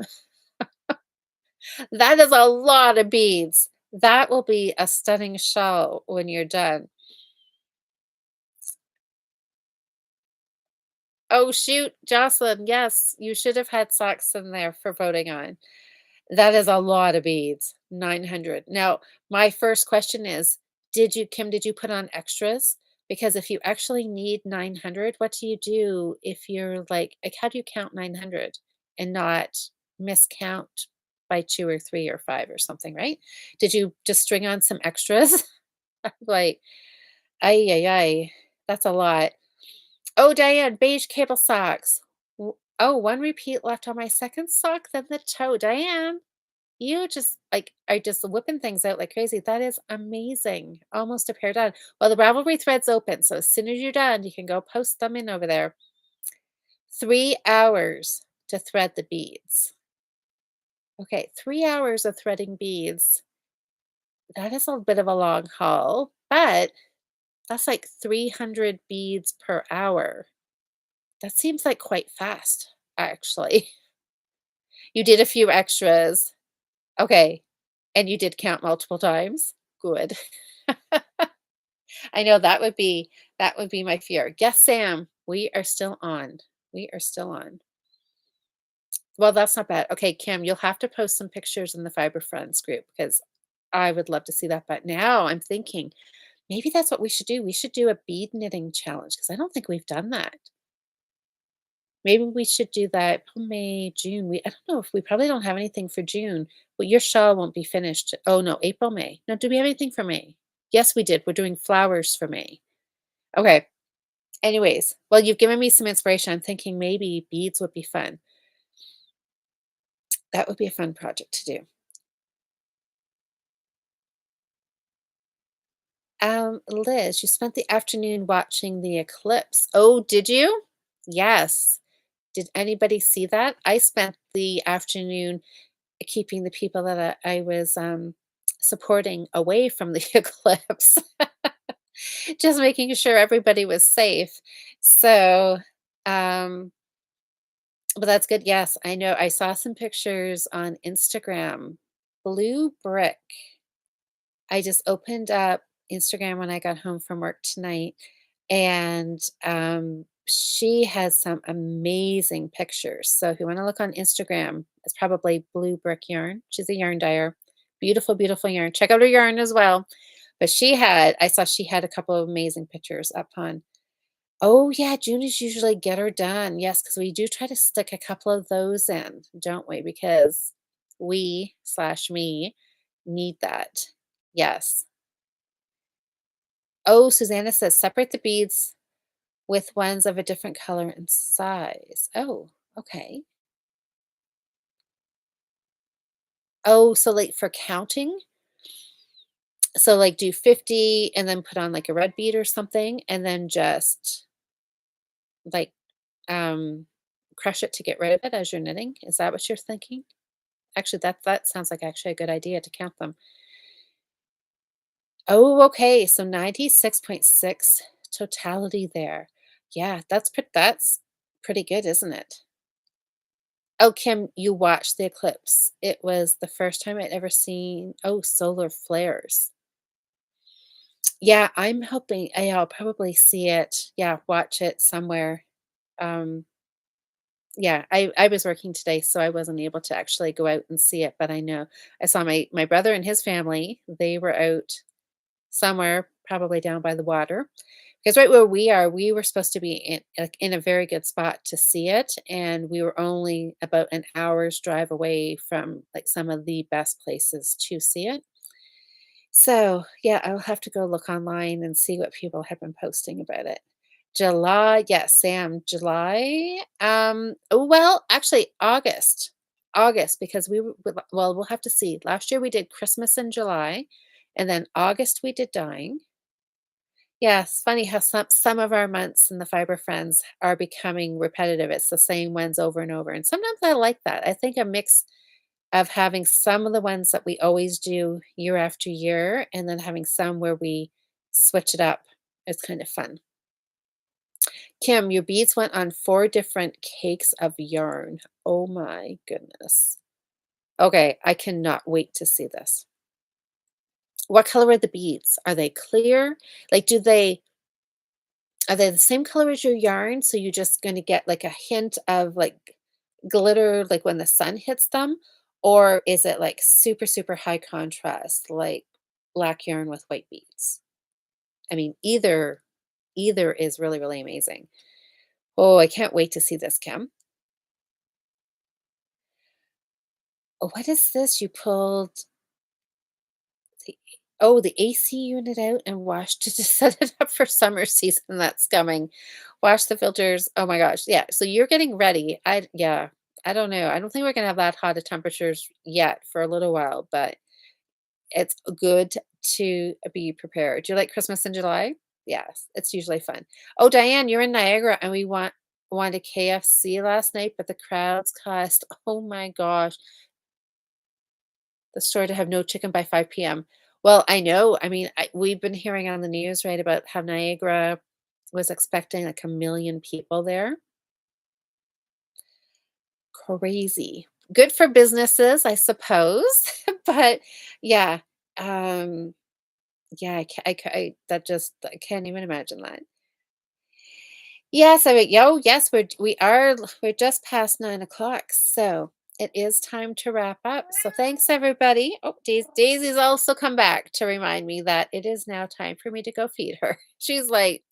That is a lot of beads. That will be a stunning shawl when you're done. Oh, shoot, Jocelyn, yes, you should have had socks in there for voting on. That is a lot of beads, 900. Now, my first question is, did you put on extras? Because if you actually need 900, what do you do if you're like, how do you count 900 and not miscount by 2 or 3 or 5 or something, right? Did you just string on some extras? Like, ay, ay, ay, that's a lot. Oh, Diane, beige cable socks. Oh, one repeat left on my second sock, then the toe. Diane, you just like are just whipping things out like crazy. That is amazing. Almost a pair done. Well, the Ravelry thread's open, so as soon as you're done, you can go post them in over there. 3 hours to thread the beads. Okay, 3 hours of threading beads. That is a bit of a long haul, but that's like 300 beads per hour. That seems like quite fast, actually. You did a few extras. Okay, and you did count multiple times? Good. I know that would be my fear. Yes, Sam, we are still on. We are still on. Well, that's not bad. Okay, Kim, you'll have to post some pictures in the Fiber Friends group because I would love to see that. But now I'm thinking maybe that's what we should do. We should do a bead knitting challenge because I don't think we've done that. Maybe we should do that May, June. I don't know if we probably don't have anything for June. Well, your shawl won't be finished. Oh no, April, May. No, do we have anything for May? Yes, we did. We're doing flowers for May. Okay. Anyways, well, you've given me some inspiration. I'm thinking maybe beads would be fun. That would be a fun project to do. Liz, you spent the afternoon watching the eclipse. Oh, did you? Yes. Did anybody see that? I spent the afternoon keeping the people that I was supporting away from the eclipse, just making sure everybody was safe. So, um, but that's good. Yes, I know. I saw some pictures on Instagram. Blue brick. I just opened up Instagram when I got home from work tonight, and she has some amazing pictures. So if you want to look on Instagram, it's probably Blue Brick Yarn. She's a yarn dyer. Beautiful, beautiful yarn. Check out her yarn as well. But I saw she had a couple of amazing pictures up on. Oh, yeah, June is usually get her done. Yes, because we do try to stick a couple of those in, don't we? Because we slash me need that. Yes. Oh, Susanna says separate the beads with ones of a different color and size. Oh, okay. Oh, so like for counting? So like do 50 and then put on like a red bead or something and then just like um crush it to get rid of it as you're knitting. Is that what you're thinking? Actually, that sounds like actually a good idea to count them. Oh, okay. So 96.6 totality there. Yeah, that's pretty good, isn't it? Oh, Kim, you watched the eclipse. It was the first time I'd ever seen solar flares. Yeah, I'm hoping I'll probably see it. Yeah, watch it somewhere. Um, yeah, I was working today, so I wasn't able to actually go out and see it, but I know I saw my brother and his family. They were out somewhere, probably down by the water. Because right where we are, we were supposed to be in a very good spot to see it, and we were only about an hour's drive away from, like, some of the best places to see it. So, yeah, I'll have to go look online and see what people have been posting about it. July, yes, Sam, July, well, actually, August. August, because we'll have to see. Last year we did Christmas in July, and then August we did dyeing. Yeah, it's funny how some of our months in the Fiber Friends are becoming repetitive. It's the same ones over and over, and sometimes I like that. I think a mix of having some of the ones that we always do year after year, and then having some where we switch it up. It's kind of fun. Kim, your beads went on 4 different cakes of yarn. Oh my goodness. Okay, I cannot wait to see this. What color are the beads? Are they clear? Like, are they the same color as your yarn? So you're just gonna get like a hint of like glitter like when the sun hits them? Or is it like super, super high contrast, like black yarn with white beads? I mean, either is really, really amazing. Oh, I can't wait to see this, Kim. Oh, what is this? You pulled the the AC unit out and washed it to set it up for summer season. That's coming. Wash the filters. Oh my gosh. Yeah. So you're getting ready. Yeah. I don't know. I don't think we're gonna have that hot of temperatures yet for a little while, but it's good to be prepared. Do you like Christmas in July? Yes, it's usually fun. Oh, Diane, you're in Niagara and we wanted KFC last night, but the crowds caused, oh my gosh, the store to have no chicken by 5 PM. Well, I know. I mean, we've been hearing on the news, right, about how Niagara was expecting like 1,000,000 people there. Crazy. Good for businesses, I suppose. But yeah, um, yeah, I can't even imagine that. Yes, I mean, yes, we're just past 9 o'clock, so it is time to wrap up. So thanks everybody. Oh, Daisy's also come back to remind me that it is now time for me to go feed her. She's like,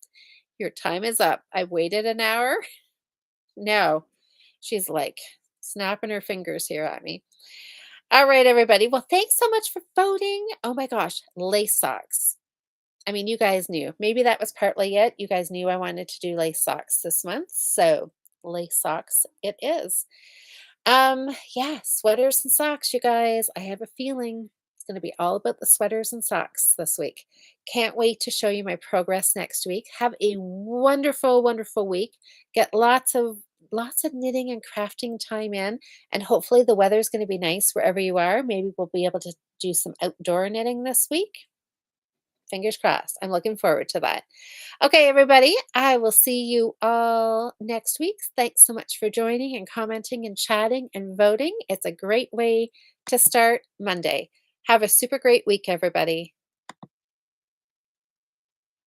"Your time is up. I waited an hour." No, she's like snapping her fingers here at me. All right, everybody. Well, thanks so much for voting. Oh my gosh, lace socks. I mean, you guys knew. Maybe that was partly it. You guys knew I wanted to do lace socks this month, so lace socks it is. Yeah, sweaters and socks, you guys. I have a feeling it's going to be all about the sweaters and socks this week. Can't wait to show you my progress next week. Have a wonderful, wonderful week. Get lots of knitting and crafting time in, and hopefully the weather's going to be nice wherever you are. Maybe we'll be able to do some outdoor knitting this week. Fingers crossed. I'm looking forward to that. Okay, everybody, I will see you all next week. Thanks so much for joining and commenting and chatting and voting. It's a great way to start Monday. Have a super great week, everybody.